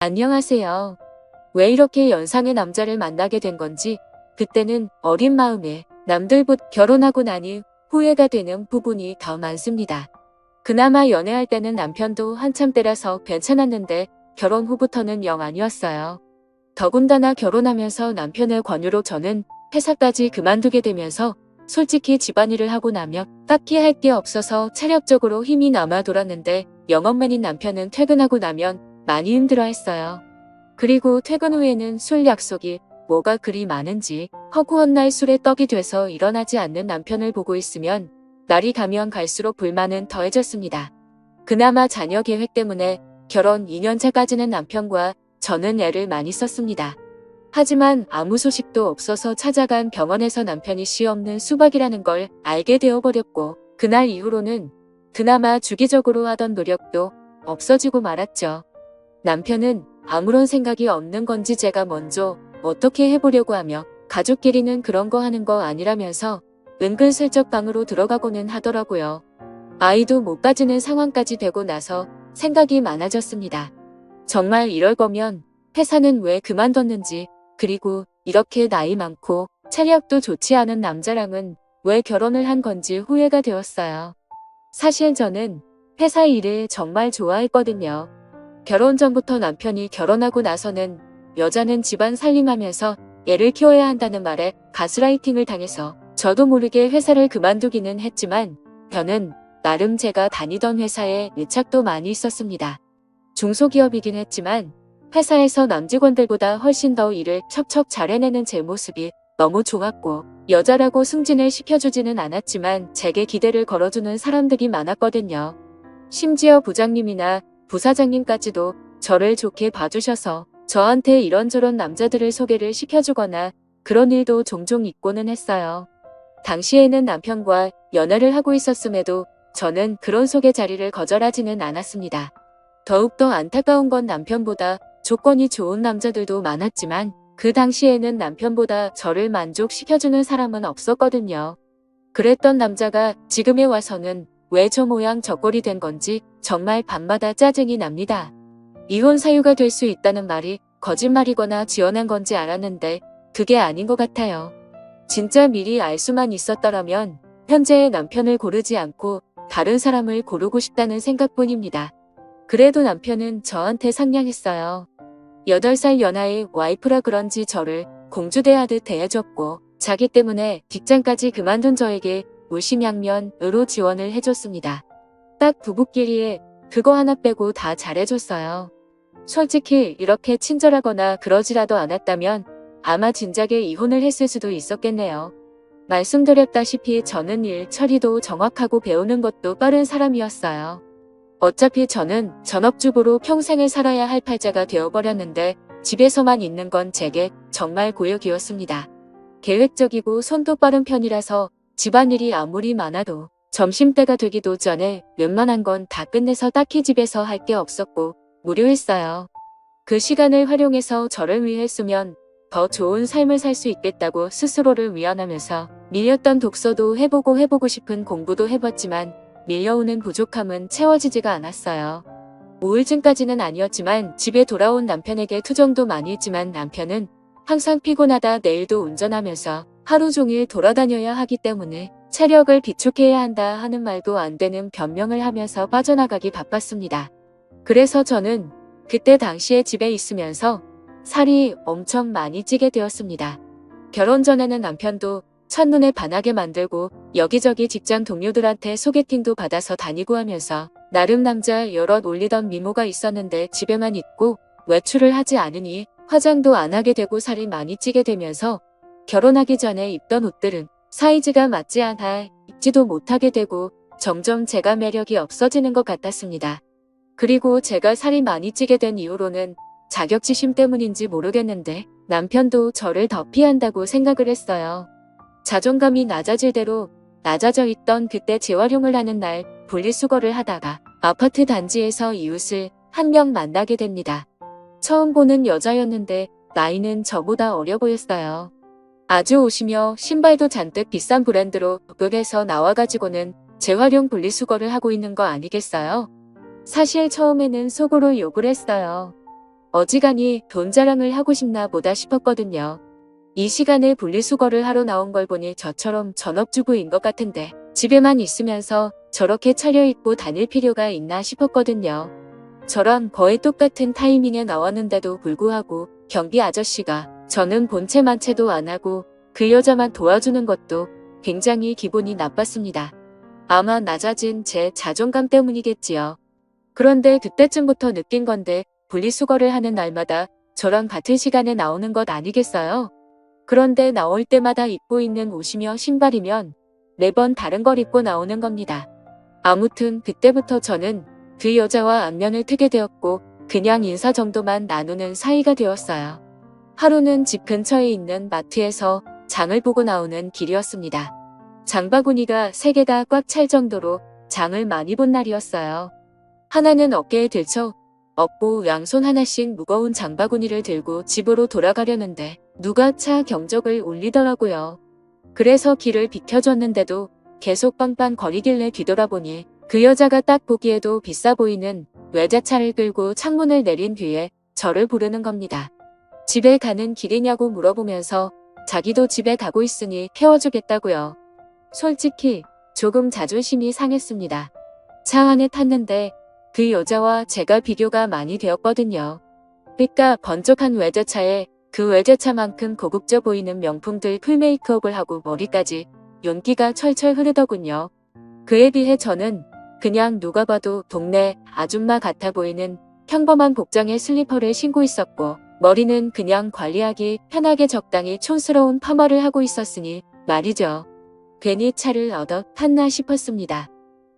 안녕하세요. 왜 이렇게 연상의 남자를 만나게 된 건지 그때는 어린 마음에 남들보다 결혼하고 나니 후회가 되는 부분이 더 많습니다. 그나마 연애할 때는 남편도 한참 때라서 괜찮았는데 결혼 후부터는 영 아니었어요. 더군다나 결혼하면서 남편의 권유로 저는 회사까지 그만두게 되면서 솔직히 집안일을 하고 나면 딱히 할 게 없어서 체력적으로 힘이 남아 돌았는데 영업맨인 남편은 퇴근하고 나면 많이 힘들어했어요. 그리고 퇴근 후에는 술 약속이 뭐가 그리 많은지 허구한 날 술에 떡이 돼서 일어나지 않는 남편을 보고 있으면 날이 가면 갈수록 불만은 더해졌습니다. 그나마 자녀 계획 때문에 결혼 2년차까지는 남편과 저는 애를 많이 썼습니다. 하지만 아무 소식도 없어서 찾아간 병원에서 남편이 씨 없는 수박이라는 걸 알게 되어버렸고 그날 이후로는 그나마 주기적으로 하던 노력도 없어지고 말았죠. 남편은 아무런 생각이 없는 건지 제가 먼저 어떻게 해보려고 하며 가족끼리는 그런 거 하는 거 아니라면서 은근슬쩍 방으로 들어가고는 하더라고요. 아이도 못 가지는 상황까지 되고 나서 생각이 많아졌습니다. 정말 이럴 거면 회사는 왜 그만뒀는지, 그리고 이렇게 나이 많고 체력도 좋지 않은 남자랑은 왜 결혼을 한 건지 후회가 되었어요. 사실 저는 회사 일을 정말 좋아했거든요. 결혼 전부터 남편이 결혼하고 나서는 여자는 집안 살림하면서 애를 키워야 한다는 말에 가스라이팅을 당해서 저도 모르게 회사를 그만두기는 했지만 저는 나름 제가 다니던 회사에 애착도 많이 있었습니다. 중소기업이긴 했지만 회사에서 남직원들보다 훨씬 더 일을 척척 잘 해내는 제 모습이 너무 좋았고 여자라고 승진을 시켜주지는 않았지만 제게 기대를 걸어주는 사람들이 많았거든요. 심지어 부장님이나 부사장님까지도 저를 좋게 봐주셔서 저한테 이런저런 남자들을 소개를 시켜주거나 그런 일도 종종 있고는 했어요. 당시에는 남편과 연애를 하고 있었음에도 저는 그런 소개 자리를 거절하지는 않았습니다. 더욱더 안타까운 건 남편보다 조건이 좋은 남자들도 많았지만 그 당시에는 남편보다 저를 만족시켜주는 사람은 없었거든요. 그랬던 남자가 지금에 와서는 왜 저 모양 저 꼴이 된 건지 정말 밤마다 짜증이 납니다. 이혼 사유가 될 수 있다는 말이 거짓말이거나 지어낸 건지 알았는데 그게 아닌 것 같아요. 진짜 미리 알 수만 있었더라면 현재의 남편을 고르지 않고 다른 사람을 고르고 싶다는 생각뿐입니다. 그래도 남편은 저한테 상냥했어요. 8살 연하의 와이프라 그런지 저를 공주대하듯 대해줬고 자기 때문에 직장까지 그만둔 저에게 물심양면으로 지원을 해줬습니다. 딱 부부끼리에 그거 하나 빼고 다 잘해줬어요. 솔직히 이렇게 친절하거나 그러지라도 않았다면 아마 진작에 이혼을 했을 수도 있었겠네요. 말씀드렸다시피 저는 일 처리도 정확하고 배우는 것도 빠른 사람이었어요. 어차피 저는 전업주부로 평생을 살아야 할 팔자가 되어버렸는데 집에서만 있는 건 제게 정말 고역이었습니다. 계획적이고 손도 빠른 편이라서 집안일이 아무리 많아도 점심때가 되기도 전에 웬만한 건 다 끝내서 딱히 집에서 할 게 없었고 무료했어요. 그 시간을 활용해서 저를 위해 쓰면 더 좋은 삶을 살 수 있겠다고 스스로를 위안하면서 밀렸던 독서도 해보고 싶은 공부도 해봤지만 밀려오는 부족함은 채워지지가 않았어요. 우울증까지는 아니었지만 집에 돌아온 남편에게 투정도 많이 했지만 남편은 항상 피곤하다 내일도 운전하면서 하루 종일 돌아다녀야 하기 때문에 체력을 비축해야 한다 하는 말도 안 되는 변명을 하면서 빠져나가기 바빴습니다. 그래서 저는 그때 당시에 집에 있으면서 살이 엄청 많이 찌게 되었습니다. 결혼 전에는 남편도 첫눈에 반하게 만들고 여기저기 직장 동료들한테 소개팅도 받아서 다니고 하면서 나름 남자 여럿 올리던 미모가 있었는데 집에만 있고 외출을 하지 않으니 화장도 안 하게 되고 살이 많이 찌게 되면서 결혼하기 전에 입던 옷들은 사이즈가 맞지 않아 입지도 못하게 되고 점점 제가 매력이 없어지는 것 같았습니다. 그리고 제가 살이 많이 찌게 된 이후로는 자격지심 때문인지 모르겠는데 남편도 저를 더 피한다고 생각을 했어요. 자존감이 낮아질 대로 낮아져 있던 그때 재활용을 하는 날 분리수거를 하다가 아파트 단지에서 이웃을 한 명 만나게 됩니다. 처음 보는 여자였는데 나이는 저보다 어려 보였어요. 아주 오시며 신발도 잔뜩 비싼 브랜드로 극에서 나와가지고는 재활용 분리수거를 하고 있는 거 아니겠어요? 사실 처음에는 속으로 욕을 했어요. 어지간히 돈 자랑을 하고 싶나 보다 싶었거든요. 이 시간에 분리수거를 하러 나온 걸 보니 저처럼 전업주부인 것 같은데 집에만 있으면서 저렇게 차려입고 다닐 필요가 있나 싶었거든요. 저랑 거의 똑같은 타이밍에 나왔는데도 불구하고 경비 아저씨가 저는 본체 만체도 안 하고 그 여자만 도와주는 것도 굉장히 기분이 나빴습니다. 아마 낮아진 제 자존감 때문이겠지요. 그런데 그때쯤부터 느낀 건데 분리수거를 하는 날마다 저랑 같은 시간에 나오는 것 아니겠어요? 그런데 나올 때마다 입고 있는 옷이며 신발이면 매번 다른 걸 입고 나오는 겁니다. 아무튼 그때부터 저는 그 여자와 안면을 트게 되었고 그냥 인사 정도만 나누는 사이가 되었어요. 하루는 집 근처에 있는 마트에서 장을 보고 나오는 길이었습니다. 장바구니가 3개가 꽉 찰 정도로 장을 많이 본 날이었어요. 하나는 어깨에 들쳐 업고 양손 하나씩 무거운 장바구니를 들고 집으로 돌아가려는데 누가 차 경적을 울리더라고요. 그래서 길을 비켜줬는데도 계속 빵빵 거리길래 뒤돌아보니 그 여자가 딱 보기에도 비싸 보이는 외제차를 끌고 창문을 내린 뒤에 저를 부르는 겁니다. 집에 가는 길이냐고 물어보면서 자기도 집에 가고 있으니 태워주겠다고요. 솔직히 조금 자존심이 상했습니다. 차 안에 탔는데 그 여자와 제가 비교가 많이 되었거든요. 그러니까 번쩍한 외제차에 그 외제차만큼 고급져 보이는 명품들 풀메이크업을 하고 머리까지 윤기가 철철 흐르더군요. 그에 비해 저는 그냥 누가 봐도 동네 아줌마 같아 보이는 평범한 복장의 슬리퍼를 신고 있었고 머리는 그냥 관리하기 편하게 적당히 촌스러운 파마를 하고 있었으니 말이죠. 괜히 차를 얻어 탔나 싶었습니다.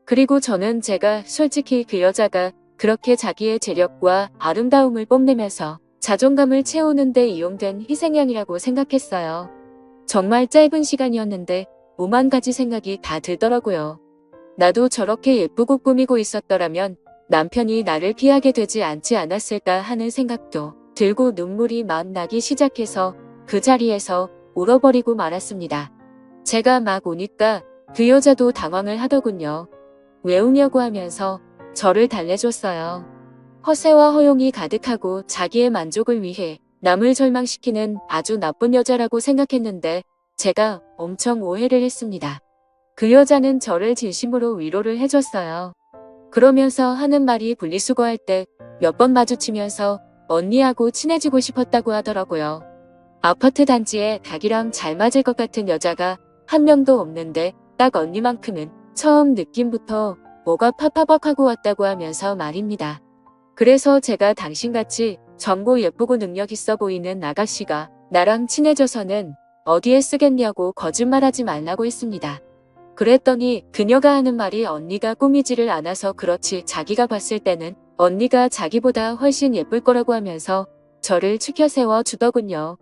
그리고 저는 제가 솔직히 그 여자가 그렇게 자기의 재력과 아름다움을 뽐내면서 자존감을 채우는데 이용된 희생양이라고 생각했어요. 정말 짧은 시간이었는데 오만 가지 생각이 다 들더라고요. 나도 저렇게 예쁘고 꾸미고 있었더라면 남편이 나를 피하게 되지 않지 않았을까 하는 생각도 들고 눈물이 막 나기 시작해서 그 자리에서 울어버리고 말았습니다. 제가 막 우니까 그 여자도 당황을 하더군요. 왜 우냐고 하면서 저를 달래줬어요. 허세와 허용이 가득하고 자기의 만족을 위해 남을 절망시키는 아주 나쁜 여자라고 생각했는데 제가 엄청 오해를 했습니다. 그 여자는 저를 진심으로 위로를 해줬어요. 그러면서 하는 말이 분리수거할 때 몇 번 마주치면서 언니하고 친해지고 싶었다고 하더라고요. 아파트 단지에 닭이랑 잘 맞을 것 같은 여자가 한 명도 없는데 딱 언니만큼은 처음 느낌부터 뭐가 파파박하고 왔다고 하면서 말입니다. 그래서 제가 당신같이 젊고 예쁘고 능력 있어 보이는 아가씨가 나랑 친해져서는 어디에 쓰겠냐고 거짓말하지 말라고 했습니다. 그랬더니 그녀가 하는 말이 언니가 꾸미지를 않아서 그렇지 자기가 봤을 때는 언니가 자기보다 훨씬 예쁠 거라고 하면서 저를 추켜 세워 주더군요.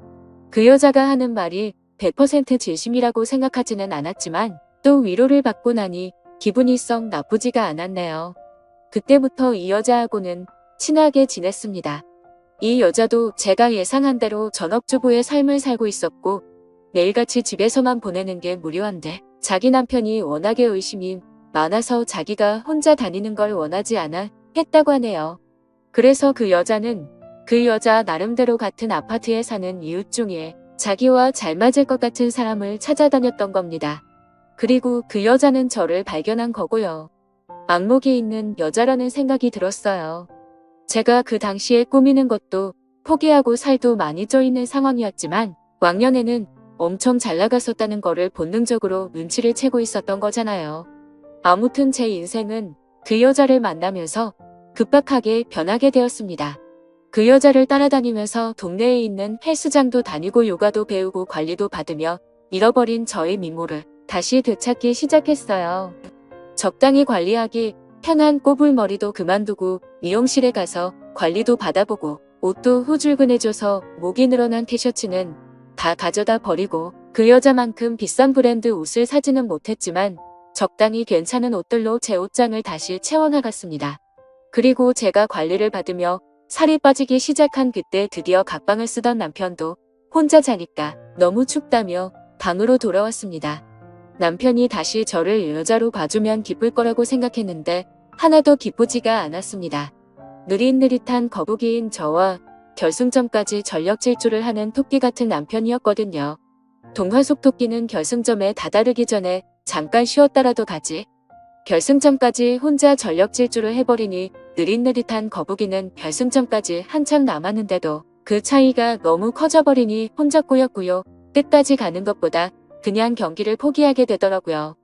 그 여자가 하는 말이 100% 진심이라고 생각하지는 않았지만 또 위로를 받고 나니 기분이 썩 나쁘지가 않았네요. 그때부터 이 여자하고는 친하게 지냈습니다. 이 여자도 제가 예상한 대로 전업주부의 삶을 살고 있었고 매일같이 집에서만 보내는 게 무료한데 자기 남편이 워낙에 의심이 많아서 자기가 혼자 다니는 걸 원하지 않아 했다고 하네요. 그래서 그 여자는 그 여자 나름대로 같은 아파트에 사는 이웃 중에 자기와 잘 맞을 것 같은 사람을 찾아다녔던 겁니다. 그리고 그 여자는 저를 발견한 거고요. 안목이 있는 여자라는 생각이 들었어요. 제가 그 당시에 꾸미는 것도 포기하고 살도 많이 쪄 있는 상황이었지만 왕년에는 엄청 잘 나갔었다는 거를 본능적으로 눈치를 채고 있었던 거잖아요. 아무튼 제 인생은 그 여자를 만나면서 급박하게 변하게 되었습니다. 그 여자를 따라다니면서 동네에 있는 헬스장도 다니고 요가도 배우고 관리도 받으며 잃어버린 저의 미모를 다시 되찾기 시작했어요. 적당히 관리하기 편한 꼬불머리도 그만두고 미용실에 가서 관리도 받아보고 옷도 후줄근해져서 목이 늘어난 티셔츠는 다 가져다 버리고 그 여자만큼 비싼 브랜드 옷을 사지는 못했지만 적당히 괜찮은 옷들로 제 옷장을 다시 채워나갔습니다. 그리고 제가 관리를 받으며 살이 빠지기 시작한 그때 드디어 각방을 쓰던 남편도 혼자 자니까 너무 춥다며 방으로 돌아왔습니다. 남편이 다시 저를 여자로 봐주면 기쁠 거라고 생각했는데 하나도 기쁘지가 않았습니다. 느릿느릿한 거북이인 저와 결승점까지 전력 질주를 하는 토끼 같은 남편이었거든요. 동화 속 토끼는 결승점에 다다르기 전에 잠깐 쉬었다라도 가지. 결승점까지 혼자 전력 질주를 해버리니 느릿느릿한 거북이는 결승점까지 한참 남았는데도 그 차이가 너무 커져버리니 혼자 꾸역꾸역 끝까지 가는 것보다 그냥 경기를 포기하게 되더라고요.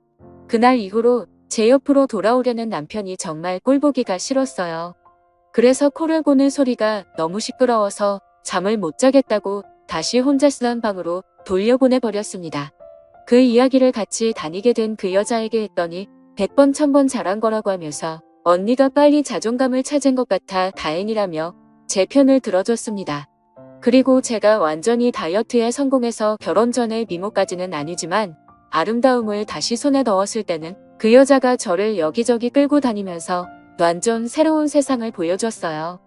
그날 이후로 제 옆으로 돌아오려는 남편이 정말 꼴보기가 싫었어요. 그래서 코를 고는 소리가 너무 시끄러워서 잠을 못 자겠다고 다시 혼자 쓰던 방으로 돌려보내버렸습니다. 그 이야기를 같이 다니게 된 그 여자에게 했더니 100번 1000번 잘한 거라고 하면서 언니가 빨리 자존감을 찾은 것 같아 다행이라며 제 편을 들어줬습니다. 그리고 제가 완전히 다이어트에 성공해서 결혼 전에 미모까지는 아니지만 아름다움을 다시 손에 넣었을 때는 그 여자가 저를 여기저기 끌고 다니면서 완전 새로운 세상을 보여줬어요.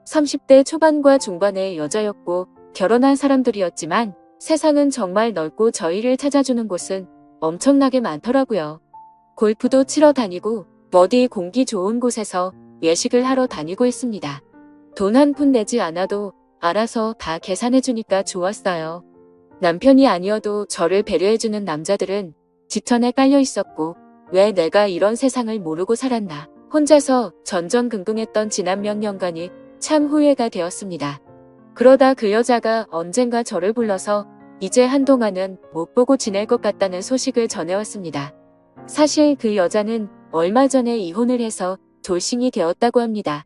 30대 초반과 중반의 여자였고 결혼한 사람들이었지만 세상은 정말 넓고 저희를 찾아주는 곳은 엄청나게 많더라고요. 골프도 치러 다니고 어디 공기 좋은 곳에서 외식을 하러 다니고 있습니다. 돈 한 푼 내지 않아도 알아서 다 계산해주니까 좋았어요. 남편이 아니어도 저를 배려해주는 남자들은 지천에 깔려 있었고 왜 내가 이런 세상을 모르고 살았나. 혼자서 전전긍긍했던 지난 몇 년간이 참 후회가 되었습니다. 그러다 그 여자가 언젠가 저를 불러서 이제 한동안은 못 보고 지낼 것 같다는 소식을 전해왔습니다. 사실 그 여자는 얼마 전에 이혼을 해서 돌싱이 되었다고 합니다.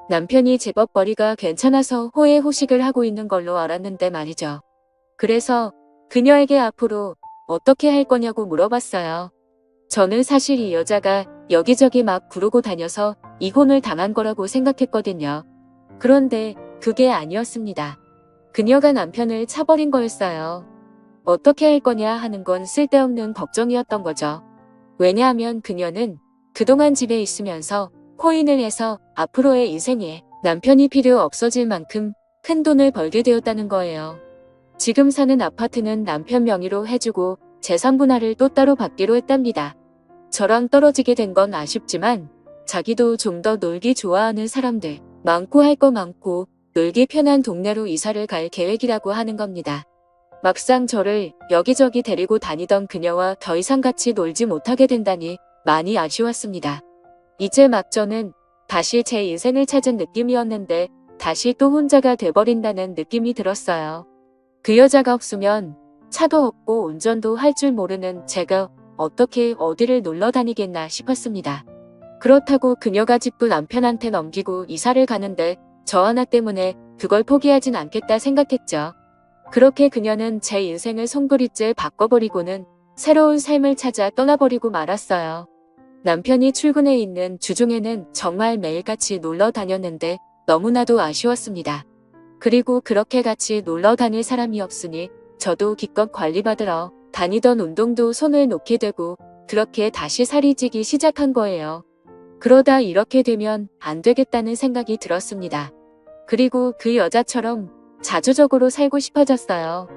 남편이 제법 벌이가 괜찮아서 호의호식을 하고 있는 걸로 알았는데 말이죠. 그래서 그녀에게 앞으로 어떻게 할 거냐고 물어봤어요. 저는 사실 이 여자가 여기저기 막 구르고 다녀서 이혼을 당한 거라고 생각했거든요. 그런데 그게 아니었습니다. 그녀가 남편을 차버린 거였어요. 어떻게 할 거냐 하는 건 쓸데없는 걱정이었던 거죠. 왜냐하면 그녀는 그동안 집에 있으면서 코인을 해서 앞으로의 인생에 남편이 필요 없어질 만큼 큰 돈을 벌게 되었다는 거예요. 지금 사는 아파트는 남편 명의로 해주고 재산 분할을 또 따로 받기로 했답니다. 저랑 떨어지게 된 건 아쉽지만 자기도 좀 더 놀기 좋아하는 사람들, 많고 할 거 많고 놀기 편한 동네로 이사를 갈 계획이라고 하는 겁니다. 막상 저를 여기저기 데리고 다니던 그녀와 더 이상 같이 놀지 못하게 된다니 많이 아쉬웠습니다. 이제 막 저는 다시 제 인생을 찾은 느낌이었는데 다시 또 혼자가 돼버린다는 느낌이 들었어요. 그 여자가 없으면 차도 없고 운전도 할 줄 모르는 제가 어떻게 어디를 놀러 다니겠나 싶었습니다. 그렇다고 그녀가 집도 남편한테 넘기고 이사를 가는데 저 하나 때문에 그걸 포기하진 않겠다 생각했죠. 그렇게 그녀는 제 인생을 송두리째 바꿔버리고는 새로운 삶을 찾아 떠나버리고 말았어요. 남편이 출근해 있는 주중에는 정말 매일같이 놀러 다녔는데 너무나도 아쉬웠습니다. 그리고 그렇게 같이 놀러 다닐 사람이 없으니 저도 기껏 관리받으러 다니던 운동도 손을 놓게 되고 그렇게 다시 살이 찌기 시작한 거예요. 그러다 이렇게 되면 안 되겠다는 생각이 들었습니다. 그리고 그 여자처럼 자주적으로 살고 싶어졌어요.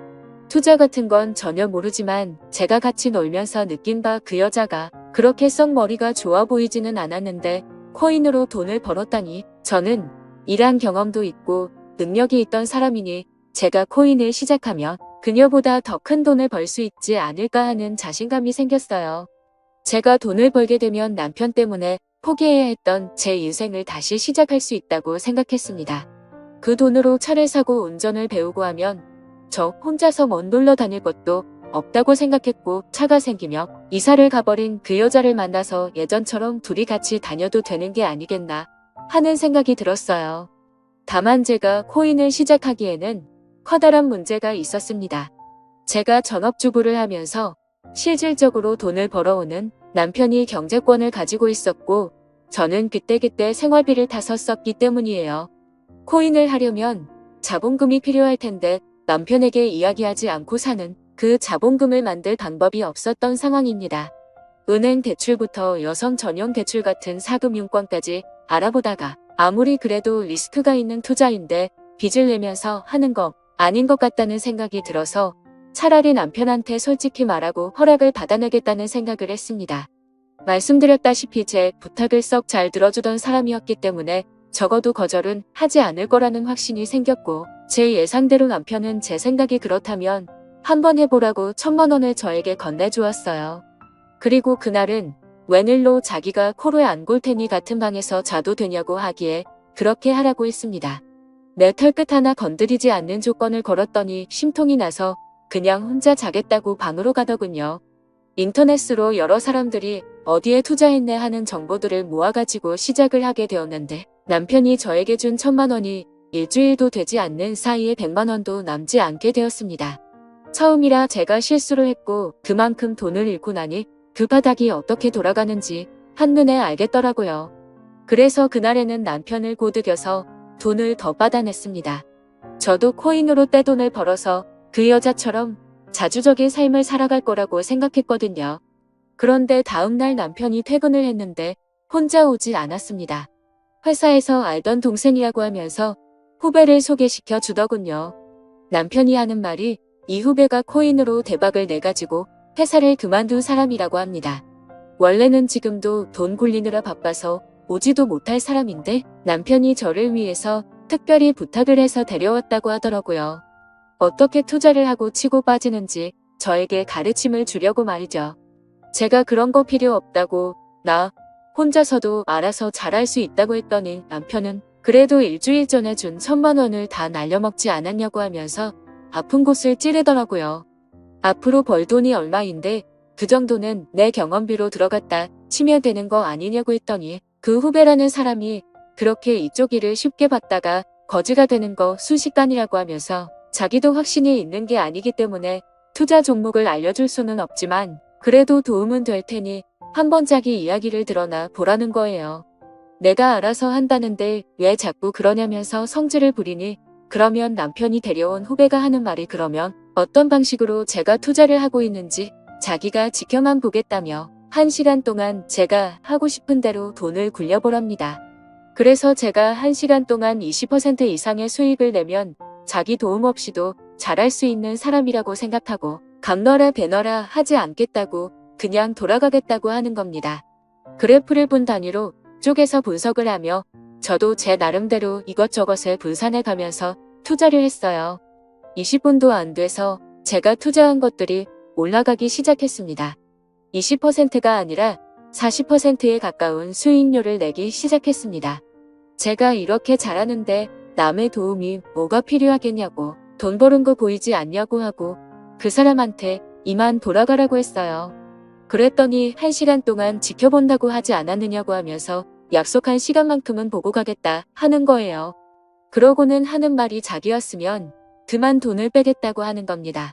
투자 같은 건 전혀 모르지만 제가 같이 놀면서 느낀 바 그 여자가 그렇게 썩 머리가 좋아 보이지는 않았는데 코인으로 돈을 벌었다니 저는 일한 경험도 있고 능력이 있던 사람이니 제가 코인을 시작하면 그녀보다 더 큰 돈을 벌 수 있지 않을까 하는 자신감이 생겼어요. 제가 돈을 벌게 되면 남편 때문에 포기해야 했던 제 인생을 다시 시작할 수 있다고 생각했습니다. 그 돈으로 차를 사고 운전을 배우고 하면 저 혼자서 먼 놀러 다닐 것도 없다고 생각했고 차가 생기며 이사를 가버린 그 여자를 만나서 예전처럼 둘이 같이 다녀도 되는 게 아니겠나 하는 생각이 들었어요. 다만 제가 코인을 시작하기에는 커다란 문제가 있었습니다. 제가 전업주부를 하면서 실질적으로 돈을 벌어오는 남편이 경제권을 가지고 있었고 저는 그때그때 생활비를 타서 썼기 때문이에요. 코인을 하려면 자본금이 필요할 텐데 남편에게 이야기하지 않고 사는 그 자본금을 만들 방법이 없었던 상황입니다. 은행 대출부터 여성 전용 대출 같은 사금융권까지 알아보다가 아무리 그래도 리스크가 있는 투자인데 빚을 내면서 하는 거 아닌 것 같다는 생각이 들어서 차라리 남편한테 솔직히 말하고 허락을 받아내겠다는 생각을 했습니다. 말씀드렸다시피 제 부탁을 썩 잘 들어주던 사람이었기 때문에 적어도 거절은 하지 않을 거라는 확신이 생겼고 제 예상대로 남편은 제 생각이 그렇다면 한번 해보라고 1,000만 원을 저에게 건네주었어요. 그리고 그날은 웬일로 자기가 코를 안 골 테니 같은 방에서 자도 되냐고 하기에 그렇게 하라고 했습니다. 내 털끝 하나 건드리지 않는 조건을 걸었더니 심통이 나서 그냥 혼자 자겠다고 방으로 가더군요. 인터넷으로 여러 사람들이 어디에 투자했네 하는 정보들을 모아가지고 시작을 하게 되었는데 남편이 저에게 준 1,000만 원이 일주일도 되지 않는 사이에 100만 원도 남지 않게 되었습니다. 처음이라 제가 실수를 했고 그만큼 돈을 잃고 나니 그 바닥이 어떻게 돌아가는지 한눈에 알겠더라고요. 그래서 그날에는 남편을 고드겨서 돈을 더 받아냈습니다. 저도 코인으로 떼돈을 벌어서 그 여자처럼 자주적인 삶을 살아갈 거라고 생각했거든요. 그런데 다음날 남편이 퇴근을 했는데 혼자 오지 않았습니다. 회사에서 알던 동생이라고 하면서 후배를 소개시켜 주더군요. 남편이 하는 말이 이 후배가 코인으로 대박을 내가지고 회사를 그만둔 사람이라고 합니다. 원래는 지금도 돈 굴리느라 바빠서 오지도 못할 사람인데 남편이 저를 위해서 특별히 부탁을 해서 데려왔다고 하더라고요. 어떻게 투자를 하고 치고 빠지는지 저에게 가르침을 주려고 말이죠. 제가 그런 거 필요 없다고 나 혼자서도 알아서 잘할 수 있다고 했더니 남편은 그래도 일주일 전에 준 1,000만 원을 다 날려먹지 않았냐고 하면서 아픈 곳을 찌르더라고요. 앞으로 벌 돈이 얼마인데 그 정도는 내 경험비로 들어갔다 치면 되는 거 아니냐고 했더니 그 후배라는 사람이 그렇게 이쪽 일을 쉽게 받다가 거지가 되는 거 순식간이라고 하면서 자기도 확신이 있는 게 아니기 때문에 투자 종목을 알려줄 수는 없지만 그래도 도움은 될 테니 한번 자기 이야기를 들어나 보라는 거예요. 내가 알아서 한다는데 왜 자꾸 그러냐면서 성질을 부리니 그러면 남편이 데려온 후배가 하는 말이 그러면 어떤 방식으로 제가 투자를 하고 있는지 자기가 지켜만 보겠다며 1시간 동안 제가 하고 싶은 대로 돈을 굴려보랍니다. 그래서 제가 1시간 동안 20% 이상의 수익을 내면 자기 도움 없이도 잘할 수 있는 사람이라고 생각하고 감너라 배너라 하지 않겠다고 그냥 돌아가겠다고 하는 겁니다. 그래프를 분 단위로 쪼개서 분석을 하며 저도 제 나름대로 이것저것을 분산해 가면서 투자를 했어요. 20분도 안 돼서 제가 투자한 것들이 올라가기 시작했습니다. 20%가 아니라 40%에 가까운 수익률을 내기 시작했습니다. 제가 이렇게 잘하는데 남의 도움이 뭐가 필요하겠냐고 돈 버는 거 보이지 않냐고 하고 그 사람한테 이만 돌아가라고 했어요. 그랬더니 1시간 동안 지켜본다고 하지 않았느냐고 하면서 약속한 시간만큼은 보고 가겠다 하는 거예요. 그러고는 하는 말이 자기였으면 그만 돈을 빼겠다고 하는 겁니다.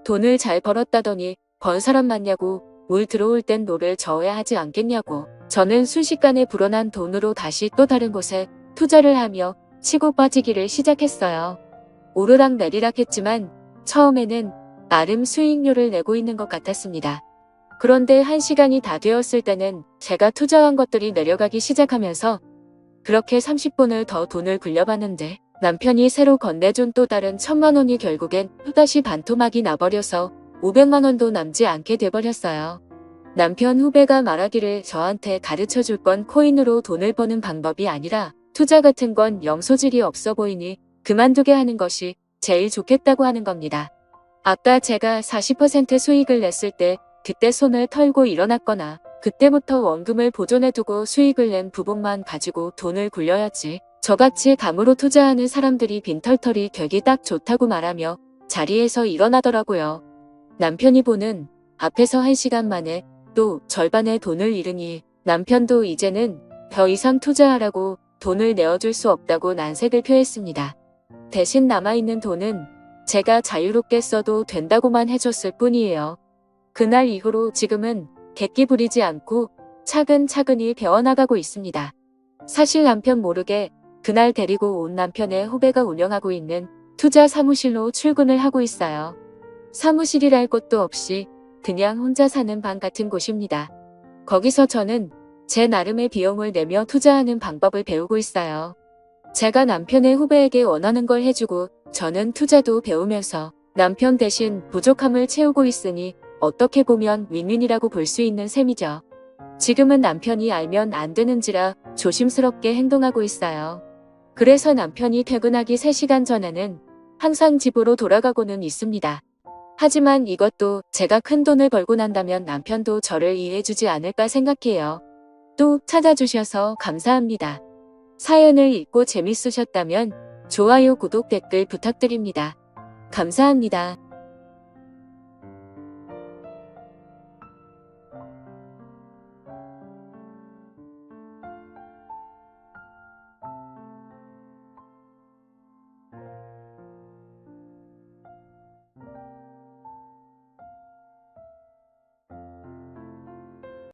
돈을 잘 벌었다더니 번 사람 맞냐고 물 들어올 땐 노를 저어야 하지 않겠냐고 저는 순식간에 불어난 돈으로 다시 또 다른 곳에 투자를 하며 치고 빠지기를 시작했어요. 오르락 내리락 했지만 처음에는 나름 수익률을 내고 있는 것 같았습니다. 그런데 1시간이 다 되었을 때는 제가 투자한 것들이 내려가기 시작하면서 그렇게 30분을 더 돈을 굴려봤는데 남편이 새로 건네준 또 다른 1,000만 원이 결국엔 또다시 반토막이 나버려서 500만 원도 남지 않게 돼버렸어요. 남편 후배가 말하기를 저한테 가르쳐줄 건 코인으로 돈을 버는 방법이 아니라 투자 같은 건 영 소질이 없어 보이니 그만두게 하는 것이 제일 좋겠다고 하는 겁니다. 아까 제가 40% 수익을 냈을 때 그때 손을 털고 일어났거나 그때부터 원금을 보존해두고 수익을 낸 부분만 가지고 돈을 굴려야지. 저같이 감으로 투자하는 사람들이 빈털털이 되기 딱 좋다고 말하며 자리에서 일어나더라고요. 남편이 보는 앞에서 1시간 만에 또 절반의 돈을 잃으니 남편도 이제는 더 이상 투자하라고 돈을 내어줄 수 없다고 난색을 표했습니다. 대신 남아있는 돈은 제가 자유롭게 써도 된다고만 해줬을 뿐이에요. 그날 이후로 지금은 객기 부리지 않고 차근차근히 배워나가고 있습니다. 사실 남편 모르게 그날 데리고 온 남편의 후배가 운영하고 있는 투자 사무실로 출근을 하고 있어요. 사무실이랄 것도 없이 그냥 혼자 사는 방 같은 곳입니다. 거기서 저는 제 나름의 비용을 내며 투자하는 방법을 배우고 있어요. 제가 남편의 후배에게 원하는 걸 해주고 저는 투자도 배우면서 남편 대신 부족함을 채우고 있으니 어떻게 보면 윈윈이라고 볼 수 있는 셈이죠. 지금은 남편이 알면 안 되는지라 조심스럽게 행동하고 있어요. 그래서 남편이 퇴근하기 3시간 전에는 항상 집으로 돌아가고는 있습니다. 하지만 이것도 제가 큰 돈을 벌고 난다면 남편도 저를 이해해주지 않을까 생각해요. 또 찾아주셔서 감사합니다. 사연을 읽고 재밌으셨다면 좋아요, 구독, 댓글 부탁드립니다. 감사합니다.